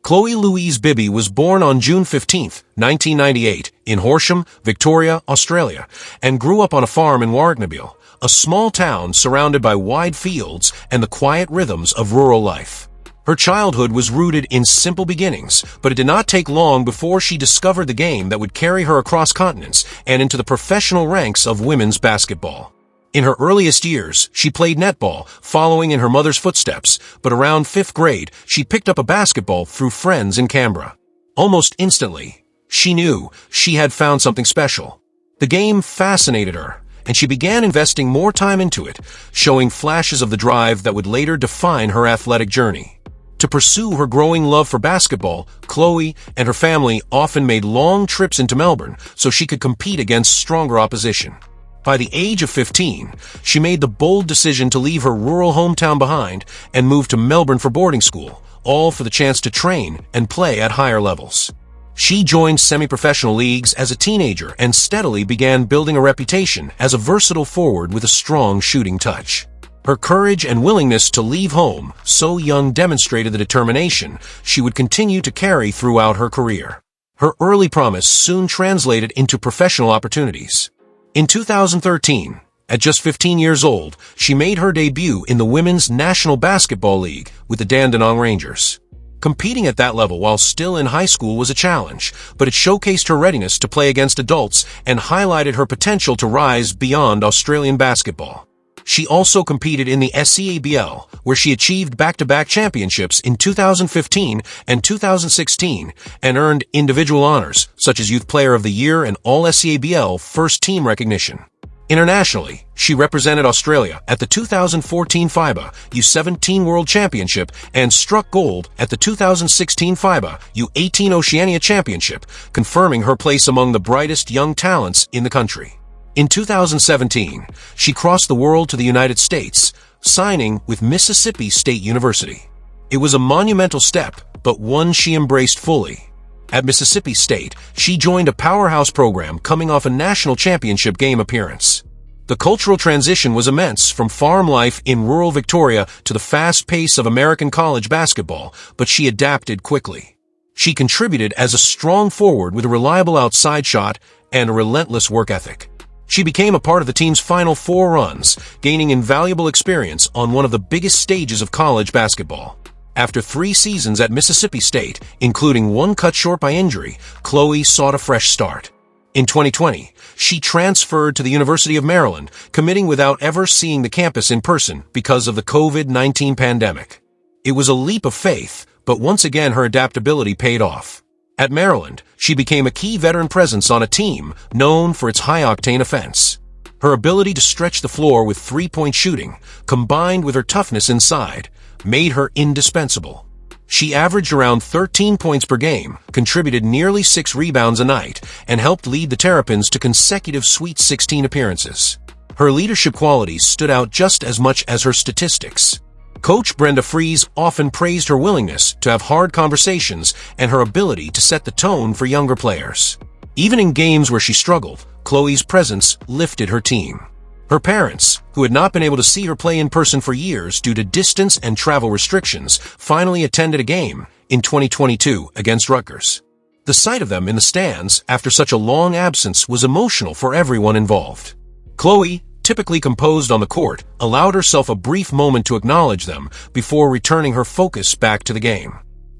Chloe Louise Bibby was born on June 15, 1998, in Horsham, Victoria, Australia, and grew up on a farm in Warrnambool, a small town surrounded by wide fields and the quiet rhythms of rural life. Her childhood was rooted in simple beginnings, but it did not take long before she discovered the game that would carry her across continents and into the professional ranks of women's basketball. In her earliest years, she played netball, following in her mother's footsteps, but around 5th grade, she picked up a basketball through friends in Canberra. Almost instantly, she knew she had found something special. The game fascinated her, and she began investing more time into it, showing flashes of the drive that would later define her athletic journey. To pursue her growing love for basketball, Chloe and her family often made long trips into Melbourne so she could compete against stronger opposition. By the age of 15, she made the bold decision to leave her rural hometown behind and move to Melbourne for boarding school, all for the chance to train and play at higher levels. She joined semi-professional leagues as a teenager and steadily began building a reputation as a versatile forward with a strong shooting touch. Her courage and willingness to leave home so young demonstrated the determination she would continue to carry throughout her career. Her early promise soon translated into professional opportunities. In 2013, at just 15 years old, she made her debut in the Women's National Basketball League with the Dandenong Rangers. Competing at that level while still in high school was a challenge, but it showcased her readiness to play against adults and highlighted her potential to rise beyond Australian basketball. She also competed in the SCABL, where she achieved back-to-back championships in 2015 and 2016 and earned individual honors, such as Youth Player of the Year and All-SCABL first-team recognition. Internationally, she represented Australia at the 2014 FIBA U17 World Championship and struck gold at the 2016 FIBA U18 Oceania Championship, confirming her place among the brightest young talents in the country. In 2017, she crossed the world to the United States, signing with Mississippi State University. It was a monumental step, but one she embraced fully. At Mississippi State, she joined a powerhouse program coming off a national championship game appearance. The cultural transition was immense from farm life in rural Victoria to the fast pace of American college basketball, but she adapted quickly. She contributed as a strong forward with a reliable outside shot and a relentless work ethic. She became a part of the team's Final Four runs, gaining invaluable experience on one of the biggest stages of college basketball. After 3 seasons at Mississippi State, including one cut short by injury, Chloe sought a fresh start. In 2020, she transferred to the University of Maryland, committing without ever seeing the campus in person because of the COVID-19 pandemic. It was a leap of faith, but once again her adaptability paid off. At Maryland, she became a key veteran presence on a team known for its high-octane offense. Her ability to stretch the floor with three-point shooting, combined with her toughness inside, made her indispensable. She averaged around 13 points per game, contributed nearly 6 rebounds a night, and helped lead the Terrapins to consecutive Sweet 16 appearances. Her leadership qualities stood out just as much as her statistics. Coach Brenda Fries often praised her willingness to have hard conversations and her ability to set the tone for younger players. Even in games where she struggled, Chloe's presence lifted her team. Her parents, who had not been able to see her play in person for years due to distance and travel restrictions, finally attended a game in 2022 against Rutgers. The sight of them in the stands after such a long absence was emotional for everyone involved. Chloe, typically composed on the court, allowed herself a brief moment to acknowledge them before returning her focus back to the game.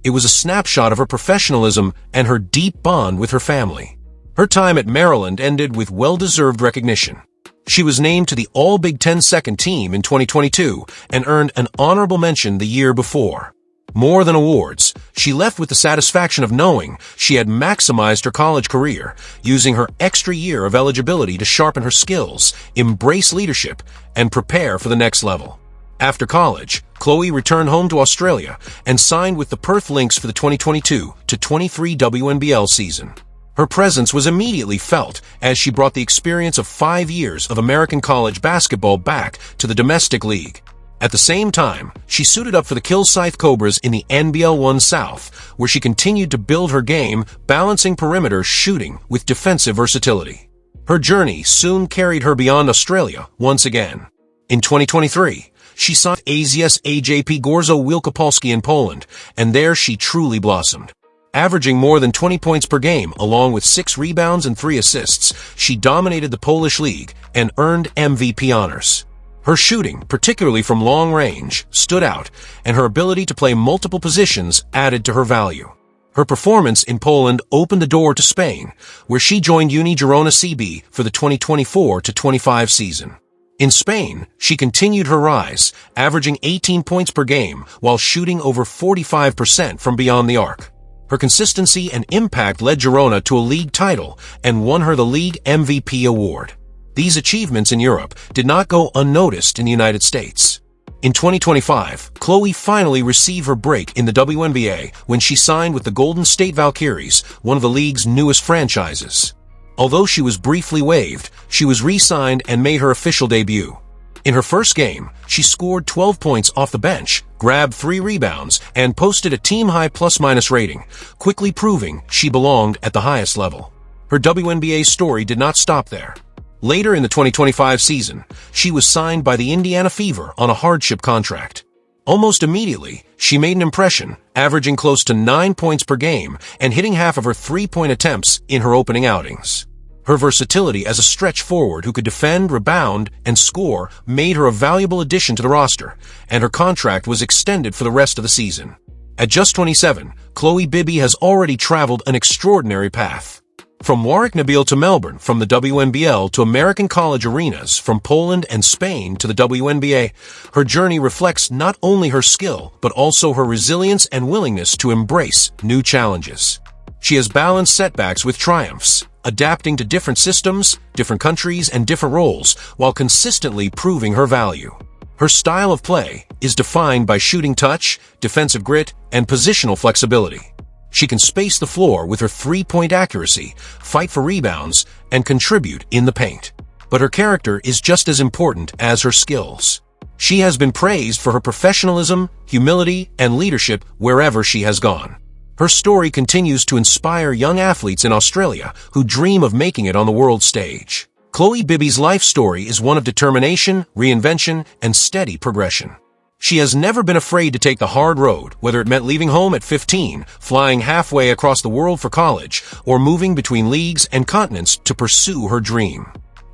It was a snapshot of her professionalism and her deep bond with her family. Her time at Maryland ended with well-deserved recognition. She was named to the All-Big Ten second team in 2022 and earned an honorable mention the year before. More than awards, she left with the satisfaction of knowing she had maximized her college career, using her extra year of eligibility to sharpen her skills, embrace leadership, and prepare for the next level. After college, Chloe returned home to Australia and signed with the Perth Lynx for the 2022-23 WNBL season. Her presence was immediately felt as she brought the experience of 5 years of American college basketball back to the domestic league. At the same time, she suited up for the Kilsyth Cobras in the NBL 1 South, where she continued to build her game, balancing perimeter shooting with defensive versatility. Her journey soon carried her beyond Australia once again. In 2023, she signed AZS AJP Gorzo Wielkopolski in Poland, and there she truly blossomed. Averaging more than 20 points per game, along with 6 rebounds and 3 assists, she dominated the Polish league and earned MVP honors. Her shooting, particularly from long range, stood out, and her ability to play multiple positions added to her value. Her performance in Poland opened the door to Spain, where she joined Uni Girona CB for the 2024-25 season. In Spain, she continued her rise, averaging 18 points per game while shooting over 45% from beyond the arc. Her consistency and impact led Girona to a league title and won her the league MVP award. These achievements in Europe did not go unnoticed in the United States. In 2025, Chloe finally received her break in the WNBA when she signed with the Golden State Valkyries, one of the league's newest franchises. Although she was briefly waived, she was re-signed and made her official debut. In her first game, she scored 12 points off the bench, grabbed 3 rebounds, and posted a team-high plus-minus rating, quickly proving she belonged at the highest level. Her WNBA story did not stop there. Later in the 2025 season, she was signed by the Indiana Fever on a hardship contract. Almost immediately, she made an impression, averaging close to 9 points per game and hitting half of her 3-point attempts in her opening outings. Her versatility as a stretch forward who could defend, rebound, and score made her a valuable addition to the roster, and her contract was extended for the rest of the season. At just 27, Chloe Bibby has already traveled an extraordinary path. From Warwick Nabil to Melbourne, from the WNBL to American college arenas, from Poland and Spain to the WNBA, her journey reflects not only her skill, but also her resilience and willingness to embrace new challenges. She has balanced setbacks with triumphs, adapting to different systems, different countries, and different roles, while consistently proving her value. Her style of play is defined by shooting touch, defensive grit, and positional flexibility. She can space the floor with her 3-point accuracy, fight for rebounds, and contribute in the paint. But her character is just as important as her skills. She has been praised for her professionalism, humility, and leadership wherever she has gone. Her story continues to inspire young athletes in Australia who dream of making it on the world stage. Chloe Bibby's life story is one of determination, reinvention, and steady progression. She has never been afraid to take the hard road, whether it meant leaving home at 15, flying halfway across the world for college, or moving between leagues and continents to pursue her dream.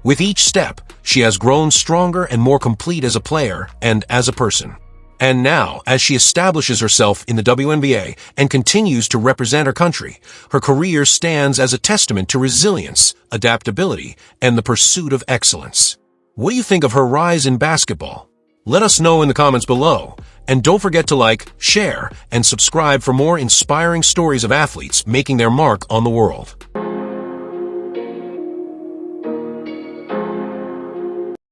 With each step, she has grown stronger and more complete as a player and as a person. And now, as she establishes herself in the WNBA and continues to represent her country, her career stands as a testament to resilience, adaptability, and the pursuit of excellence. What do you think of her rise in basketball? Let us know in the comments below, and don't forget to like, share, and subscribe for more inspiring stories of athletes making their mark on the world.